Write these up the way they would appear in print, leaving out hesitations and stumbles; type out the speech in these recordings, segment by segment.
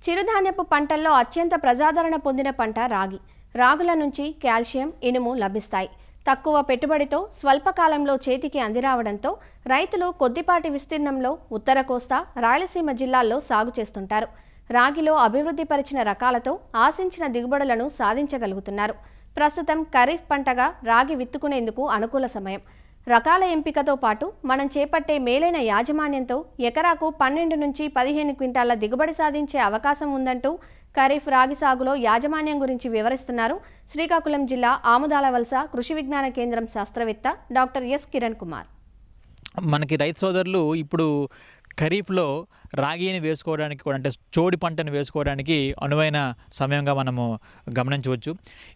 చిరుధాన్యపు పంటల్లో అత్యంత ప్రజాదరణ పొందిన పంట రాగి. రాగుల నుంచి కాల్షియం, ఇనుము లభిస్తాయి. తక్కువ పెట్టుబడితో స్వల్పకాలంలో చేతికి అందిరావడంతో రైతులు కొద్దిపాటి విస్తీర్ణంలో ఉత్తర కోస్తా, రాయలసీమ జిల్లాల్లో సాగు చేస్తుంటారు. రాగిలో అభివృద్ధి పరిచిన రకాలతో ఆశించిన దిగుబడులను సాధించగలుగుతున్నారు. ప్రస్తుతం ఖరీఫ్ పంటగా రాగి విత్తుకునేందుకు అనుకూల సమయం. రకాల ఎంపికతో పాటు మనం చేపట్టే మేలైన యాజమాన్యంతో ఎకరాకు 12 నుంచి 15 క్వింటాల దిగుబడి సాధించే అవకాశం ఉందంటూ ఖరీఫ్ రాగి సాగులో యాజమాన్యం గురించి వివరిస్తున్నారు శ్రీకాకుళం జిల్లా ఆముదాలవలస కృషి విజ్ఞాన కేంద్రం శాస్త్రవేత్త డాక్టర్ ఎస్ కిరణ్ కుమార్. మనకి రైతు సోదరులు ఇప్పుడు ఖరీఫ్లో రాగిని వేసుకోవడానికి కూడా, అంటే చోడి పంటను వేసుకోవడానికి అనువైన సమయంగా మనము గమనించవచ్చు.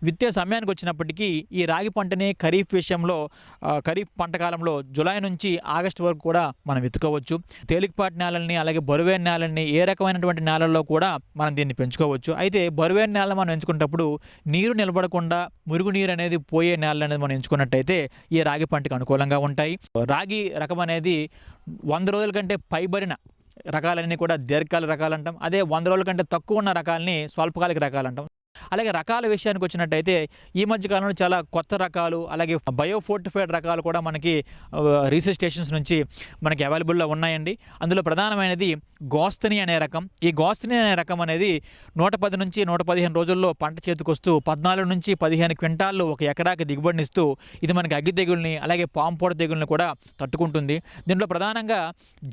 విత్తే సమయానికి వచ్చినప్పటికీ ఈ రాగి పంటని ఖరీఫ్ విషయంలో ఖరీఫ్ పంట కాలంలో జూలై నుంచి ఆగస్టు వరకు కూడా మనం విత్తుకోవచ్చు. తేలికపాటి నేలల్ని, అలాగే బరువైన నేలల్ని, ఏ రకమైనటువంటి నేలల్లో కూడా మనం దీన్ని పెంచుకోవచ్చు. అయితే బరువైన నేల మనం ఎంచుకున్నప్పుడు నీరు నిలబడకుండా మురుగునీరు అనేది పోయే నేల అనేది మనం ఎంచుకున్నట్టయితే ఈ రాగి పంటకు అనుకూలంగా ఉంటాయి. రాగి రకం అనేది 100 రోజుల కంటే పైబడిన రకాలన్నీ కూడా దీర్ఘకాల రకాలు అంటాం. అదే 100 రోజుల కంటే తక్కువ ఉన్న రకాలని స్వల్పకాలిక రకాలు అంటాం. అలాగే రకాల విషయానికి వచ్చినట్టయితే ఈ మధ్య కాలంలో చాలా కొత్త రకాలు, అలాగే బయోఫోర్టిఫైడ్ రకాలు కూడా మనకి రీసెర్చ్ స్టేషన్స్ నుంచి మనకి అవైలబుల్లో ఉన్నాయండి. అందులో ప్రధానమైనది గోస్తని అనే రకం. ఈ గోస్తని అనే రకం అనేది 110 నుంచి 115 రోజుల్లో పంట చేతికొస్తూ 14 నుంచి 15 క్వింటాళ్ళు ఒక ఎకరాకి దిగుబడినిస్తూ ఇది మనకి అగ్గి తెగుల్ని, అలాగే పాంపోడ తెగుల్ని కూడా తట్టుకుంటుంది. దీంట్లో ప్రధానంగా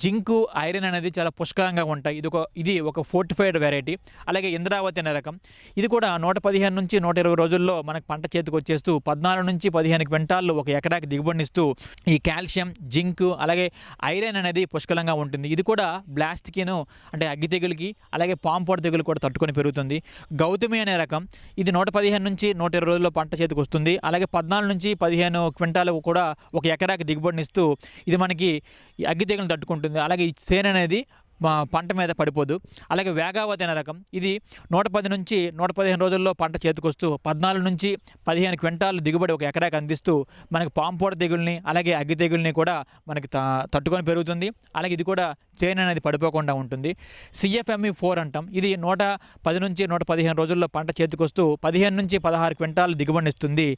జింకు, ఐరన్ అనేది చాలా పుష్కలంగా ఉంటాయి. ఇది ఒక ఫోర్టిఫైడ్ వెరైటీ. అలాగే ఇంద్రావతి అనే రకం, ఇది కూడా 115 నుంచి 120 రోజుల్లో మనకు పంట చేతికి వచ్చేస్తూ 14 నుంచి 15 క్వింటాళ్ళు ఒక ఎకరాకి దిగుబడినిస్తూ ఈ కాల్షియం, జింక్, అలాగే ఐరన్ అనేది పుష్కలంగా ఉంటుంది. ఇది కూడా బ్లాస్ట్కిను, అంటే అగ్గి తెగులకి, అలాగే పాంపోడ తెగులు కూడా తట్టుకొని పెరుగుతుంది. గౌతమి అనే రకం, ఇది 115 నుంచి 120 రోజుల్లో పంట చేతికి వస్తుంది. అలాగే 14 నుంచి 15 క్వింటాలు కూడా ఒక ఎకరాకి దిగుబడినిస్తూ ఇది మనకి అగ్గి తెగులను తట్టుకుంటుంది. అలాగే ఈ సేన అనేది పంట మీద పడిపోదు. అలాగే వేగావతి అనే రకం, ఇది 110 నుంచి 115 రోజుల్లో పంట చేతికొస్తూ 14 నుంచి 15 క్వింటాలు దిగుబడి ఒక ఎకరాకి అందిస్తూ మనకి పాంపోడ తెగుల్ని, అలాగే అగ్గి తెగుల్ని కూడా మనకి తట్టుకొని పెరుగుతుంది. అలాగే ఇది కూడా చేను అనేది పడిపోకుండా ఉంటుంది. CFME 4 అంటాం, ఇది 110 నుంచి 115 రోజుల్లో పంట చేతికొస్తూ 15 నుంచి 16 క్వింటాలు దిగుబడిని ఇస్తుంది.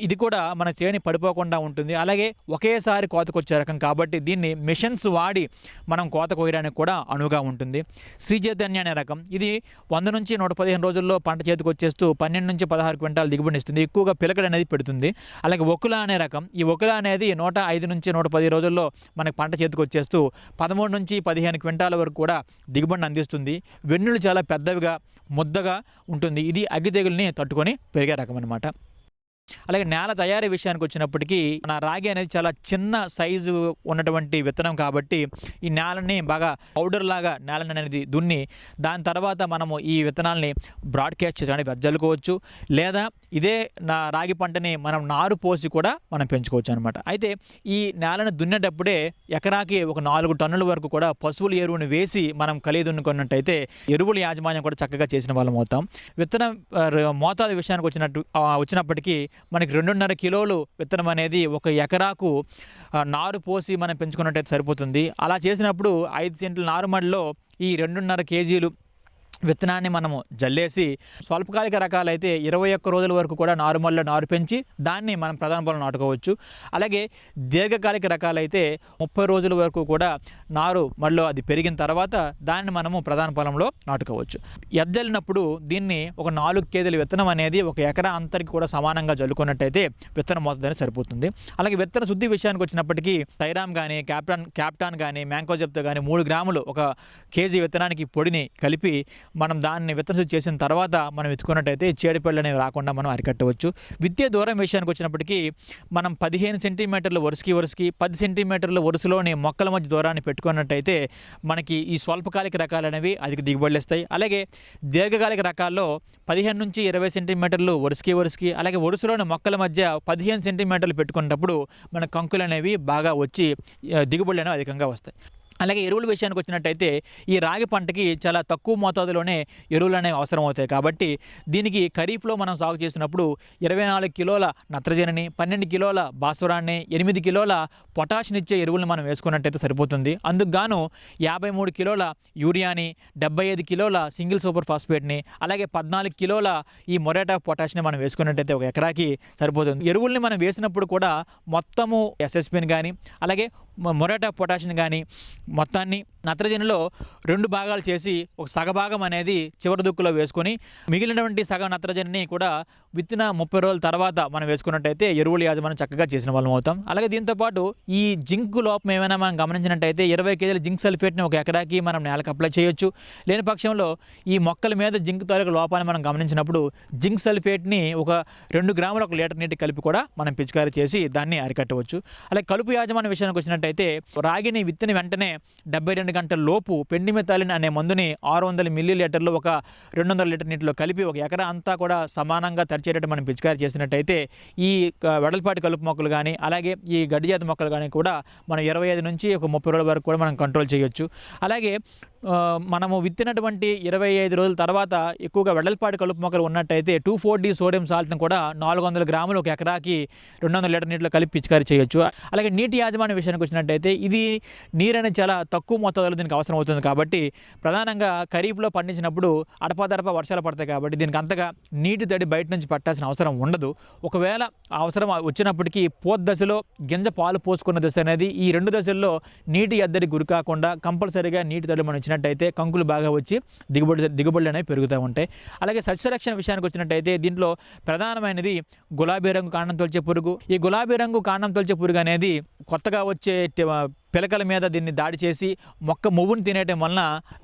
ఇది కూడా మన చేను పడిపోకుండా ఉంటుంది. అలాగే ఒకేసారి కోతకొచ్చే రకం కాబట్టి దీన్ని మిషన్స్ వాడి మనం కోత కోయడానికి కూడా అనువుగా ఉంటుంది. శ్రీచైతన్య అనే రకం, ఇది 100 నుంచి 115 రోజుల్లో పంట చేతికి వచ్చేస్తూ 12 నుంచి 16 క్వింటాలు దిగుబడి ఇస్తుంది. ఎక్కువగా పిలకడ అనేది పెడుతుంది. అలాగే ఒకుల అనే రకం, ఈ ఒకుల అనేది 105 నుంచి 110 రోజుల్లో మనకి పంట చేతికి వచ్చేస్తూ 13 నుంచి 15 క్వింటాల వరకు కూడా దిగుబడిని అందిస్తుంది. వెన్నులు చాలా పెద్దవిగా, ముద్దగా ఉంటుంది. ఇది అగ్గి తెగుల్ని తట్టుకొని పెరిగే రకం అన్నమాట. అలాగే నేల తయారీ విషయానికి వచ్చినప్పటికీ మన రాగి అనేది చాలా చిన్న సైజు ఉన్నటువంటి విత్తనం కాబట్టి ఈ నేలని బాగా పౌడర్ లాగా నేలని అనేది దున్ని దాని తర్వాత మనము ఈ విత్తనాలని బ్రాడ్కాస్ట్ చేయడానికి వెజ్జల్లుకోవచ్చు. లేదా ఇదే రాగి పంటని మనం నారు పోసి కూడా మనం పెంచుకోవచ్చు అనమాట. అయితే ఈ నేలను దున్నేటప్పుడే ఎకరాకి ఒక 4 టన్నుల వరకు కూడా పశువుల ఎరువుని వేసి మనం కలిగి దున్నుకున్నట్టయితే ఎరువుల యాజమాన్యం కూడా చక్కగా చేసిన వాళ్ళం అవుతాం. విత్తనం మోతాదు విషయానికి వచ్చినప్పటికీ మనకి 2.5 కిలోలు విత్తనం అనేది ఒక ఎకరాకు నారు పోసి మనం పెంచుకున్నట్టయితే సరిపోతుంది. అలా చేసినప్పుడు 5 సెంట్ల నారుమడిలో ఈ 2.5 కేజీలు విత్తనాన్ని మనము జల్లేసి స్వల్పకాలిక రకాలైతే 21 రోజుల వరకు కూడా నారుమల్లో నారు పెంచి దాన్ని మనం ప్రధాన పొలంలో నాటుకోవచ్చు. అలాగే దీర్ఘకాలిక రకాలైతే 30 రోజుల వరకు కూడా నారు మళ్ళీ అది పెరిగిన తర్వాత దాన్ని మనము ప్రధాన పొలంలో నాటుకోవచ్చు. ఎజ్జల్లినప్పుడు దీన్ని ఒక 4 కేజీల విత్తనం అనేది ఒక ఎకరా అంతరికి కూడా సమానంగా జల్లుకున్నట్టయితే విత్తనం మోతాదు సరిపోతుంది. అలాగే విత్తన శుద్ధి విషయానికి వచ్చినప్పటికీ టైరామ్ కానీ, క్యాప్టాన్ కానీ, మ్యాంకోజెబ్తో కానీ 3 గ్రాములు ఒక కేజీ విత్తనానికి పొడిని కలిపి మనం దాన్ని విత్తన శుద్ధి చేసిన తర్వాత మనం విత్తుకున్నట్టయితే చీడపళ్ళు అనేవి రాకుండా మనం అరికట్టవచ్చు. విత్తే దూరం విషయానికి వచ్చినప్పటికీ మనం 15 సెంటీమీటర్ల వరుసకి 10 సెంటీమీటర్ల వరుసలోని మొక్కల మధ్య దూరాన్ని పెట్టుకున్నట్టయితే మనకి ఈ స్వల్పకాలిక రకాలు అనేవి అధిక దిగుబడులు ఇస్తాయి. అలాగే దీర్ఘకాలిక రకాల్లో 15 నుంచి 20 సెంటీమీటర్లు వరుసకి, అలాగే వరుసలోని మొక్కల మధ్య 15 సెంటీమీటర్లు పెట్టుకున్నప్పుడు మన కంకులు అనేవి బాగా వచ్చి దిగుబడులు అనేవి అధికంగా వస్తాయి. అలాగే ఎరువుల విషయానికి వచ్చినట్టయితే ఈ రాగి పంటకి చాలా తక్కువ మోతాదులోనే ఎరువులు అనేవి అవసరం అవుతాయి. కాబట్టి దీనికి ఖరీఫ్లో మనం సాగు చేసినప్పుడు 24 కిలోల నత్రజనిని, 12 కిలోల భాస్వరాన్ని, 8 కిలోల పొటాషియం ఇచ్చే ఎరువులను మనం వేసుకున్నట్టయితే సరిపోతుంది. అందుకు గాను 53 కిలోల యూరియాని, 75 కిలోల సింగిల్ సూపర్ ఫాస్ఫేట్ని, అలాగే 14 కిలోల ఈ మొరేట్ ఆఫ్ పొటాషియం మనం వేసుకున్నట్టయితే ఒక ఎకరాకి సరిపోతుంది. ఎరువుల్ని మనం వేసినప్పుడు కూడా మొత్తము ఎస్ఎస్పిని కానీ అలాగే మొరేట్ ఆఫ్ పొటాషియం కానీ మొత్తాన్ని నత్రజనిలో 2 భాగాలు చేసి ఒక సగభాగం అనేది చివరి దుక్కులో వేసుకొని మిగిలినటువంటి సగం నత్రజనిని కూడా విత్తిన 30 రోజుల తర్వాత మనం వేసుకున్నట్టయితే ఎరువుల యాజమాన్యం చక్కగా చేసిన వాళ్ళం అవుతాం. అలాగే దీంతోపాటు ఈ జింక్ లోపం ఏమైనా మనం గమనించినట్టయితే 20 కేజీల జింక్ సల్ఫేట్ని ఒక ఎకరాకి మనం నేలకు అప్లై చేయొచ్చు. లేని పక్షంలో ఈ మొక్కల మీద జింక్ తాలూకు లోపాన్ని మనం గమనించినప్పుడు జింక్ సల్ఫేట్ని ఒక 2 గ్రాముల 1 లీటర్ నీటి కలిపి కూడా మనం పిచికారీ చేసి దాన్ని అరికట్టవచ్చు. అలాగే కలుపు యాజమాన్య విషయానికి వచ్చినట్టయితే రాగిని విత్తిన వెంటనే 72 గంటల లోపు పెండిమెథాలిన్ అనే మందుని 600 మిల్లీలీటర్లు ఒక 200 లీటర్ నీటిలో కలిపి ఒక ఎకరా అంతా కూడా సమానంగా తడిచేటట్టు మనం పిచికారీ చేసినట్టయితే ఈ వెడల్పాటి కలుపు మొక్కలు కానీ అలాగే ఈ గడ్డి జాతి మొక్కలు కానీ కూడా మనం 25 నుంచి ఒక 30 రోజుల వరకు కూడా మనం కంట్రోల్ చేయొచ్చు. అలాగే మనము విత్తినటువంటి 25 రోజుల తర్వాత ఎక్కువగా వెడల్పాటి కలుపు మొక్కలు ఉన్నట్టయితే 2,4-D సోడియం సాల్ట్ని కూడా 400 గ్రాములు ఒక ఎకరాకి 200 లీటర్ నీటిలో కలిపి పిచికారీ చేయొచ్చు. అలాగే నీటి యాజమాన్య విషయానికి వచ్చినట్టయితే ఇది నీరు అనేది చాలా తక్కువ మొత్తంలో దీనికి అవసరం అవుతుంది. కాబట్టి ప్రధానంగా ఖరీఫ్లో పండించినప్పుడు అడపాదడపా వర్షాలు పడతాయి కాబట్టి దీనికి అంతగా నీటి తడి బయట నుంచి పట్టాల్సిన అవసరం ఉండదు. ఒకవేళ అవసరం వచ్చినప్పటికీ పోత్ దశలో గింజ పాలు పోసుకున్న దశ అనేది ఈ 2 దశల్లో నీటి ఎద్దడి గురి కాకుండా కంపల్సరీగా నీటి తడి మనం ఇచ్చినట్టయితే కంకులు బాగా వచ్చి దిగుబడులు అనేవి పెరుగుతూ ఉంటాయి. అలాగే సస్యరక్షణ విషయానికి వచ్చినట్టయితే దీంట్లో ప్రధానమైనది గులాబీ రంగు కాండం తొలిచే పురుగు. ఈ గులాబీ రంగు కాండం తొలిచే పురుగు అనేది కొత్తగా వచ్చే పిలకల మీద దీన్ని దాడి చేసి మొక్క మువ్వును తినేయడం వలన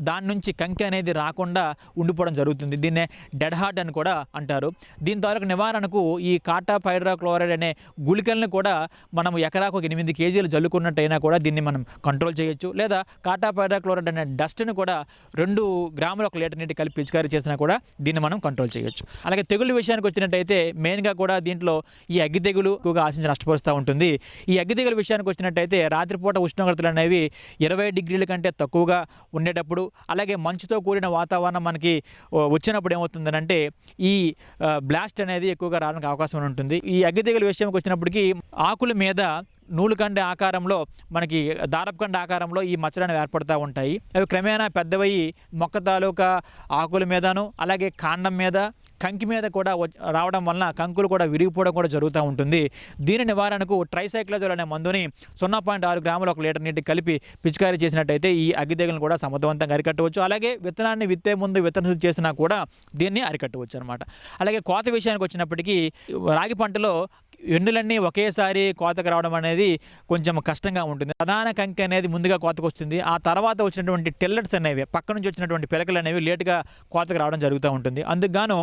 దాని నుంచి కంకి అనేది రాకుండా ఉండిపోవడం జరుగుతుంది. దీన్నే డెడ్ హార్ట్ అని కూడా అంటారు. దీని తాలూకు నివారణకు ఈ కాటాప్ హైడ్రోక్లోరైడ్ అనే గుళికల్ని కూడా మనం ఎకరాకు 8 కేజీలు జల్లుకున్నట్టయినా కూడా దీన్ని మనం కంట్రోల్ చేయొచ్చు. లేదా కాటాప్ హైడ్రోక్లోరైడ్ అనే డస్ట్ని కూడా 2 గ్రాముల 1 లీటర్ నీటి కలిపి పిచికారీ చేసినా కూడా దీన్ని మనం కంట్రోల్ చేయొచ్చు. అలాగే తెగుళ్ళ విషయానికి వచ్చినట్టయితే మెయిన్గా కూడా దీంట్లో ఈ అగ్గి తెగులు ఎక్కువగా ఆశించి నష్టపరుస్తూ ఉంటుంది. ఈ అగ్గి తెగుల విషయానికి వచ్చినట్టయితే రాత్రిపూట ఉష్ణోగ్రతలు అనేవి 20 డిగ్రీల కంటే తక్కువగా ఉండేటప్పుడు అలాగే మంచుతో కూడిన వాతావరణం మనకి వచ్చినప్పుడు ఏమవుతుందనంటే ఈ బ్లాస్ట్ అనేది ఎక్కువగా రావడానికి అవకాశం ఉంటుంది. ఈ అగ్గి తెగుల విషయానికి వచ్చినప్పటికీ ఆకుల మీద నూలుకండ ఆకారంలో మనకి దారపుకండ ఆకారంలో ఈ మచ్చలు అనేవి ఏర్పడుతూ ఉంటాయి. అవి క్రమేణా పెద్దవయ్యి మొక్క తాలూకా ఆకుల మీదను అలాగే కాండం మీద కంకి మీద కూడా రావడం వలన కంకులు కూడా విరిగిపోవడం కూడా జరుగుతూ ఉంటుంది. దీని నివారణకు ట్రైసైక్లోజోల్ అనే మందుని 0.6 గ్రాముల 1 లీటర్ నీటికి కలిపి పిచికారీ చేసినట్టయితే ఈ అగ్గి తెగులను కూడా సమర్థవంతంగా అరికట్టవచ్చు. అలాగే విత్తనాన్ని విత్తే ముందు విత్తన శుద్ధి చేసినా కూడా దీన్ని అరికట్టవచ్చు అనమాట. అలాగే కోత విషయానికి వచ్చినప్పటికీ రాగి పంటలో ఎండులన్నీ ఒకేసారి కోతకు రావడం అనేది కొంచెం కష్టంగా ఉంటుంది. ప్రధాన కంకి అనేది ముందుగా కోతకు వస్తుంది. ఆ తర్వాత వచ్చినటువంటి టెల్లెట్స్ అనేవి పక్క నుంచి వచ్చినటువంటి పిలకలు అనేవి లేటుగా కోతకు రావడం జరుగుతూ ఉంటుంది. అందుకు గాను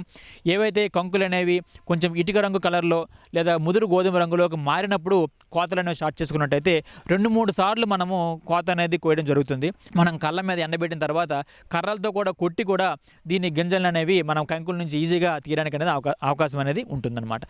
ఏవైతే కంకులు అనేవి కొంచెం ఇటుక రంగు కలర్లో లేదా ముదురు గోధుమ రంగులోకి మారినప్పుడు కోతలు అనేవి స్టార్ట్ చేసుకున్నట్టయితే 2-3 సార్లు మనము కోత అనేది కోయడం జరుగుతుంది. మనం కళ్ళ మీద ఎండబెట్టిన తర్వాత కర్రలతో కూడా కొట్టి కూడా దీని గింజలు అనేవి మనం కంకుల నుంచి ఈజీగా తీయడానికి అనేది అవకాశం అనేది ఉంటుందన్నమాట.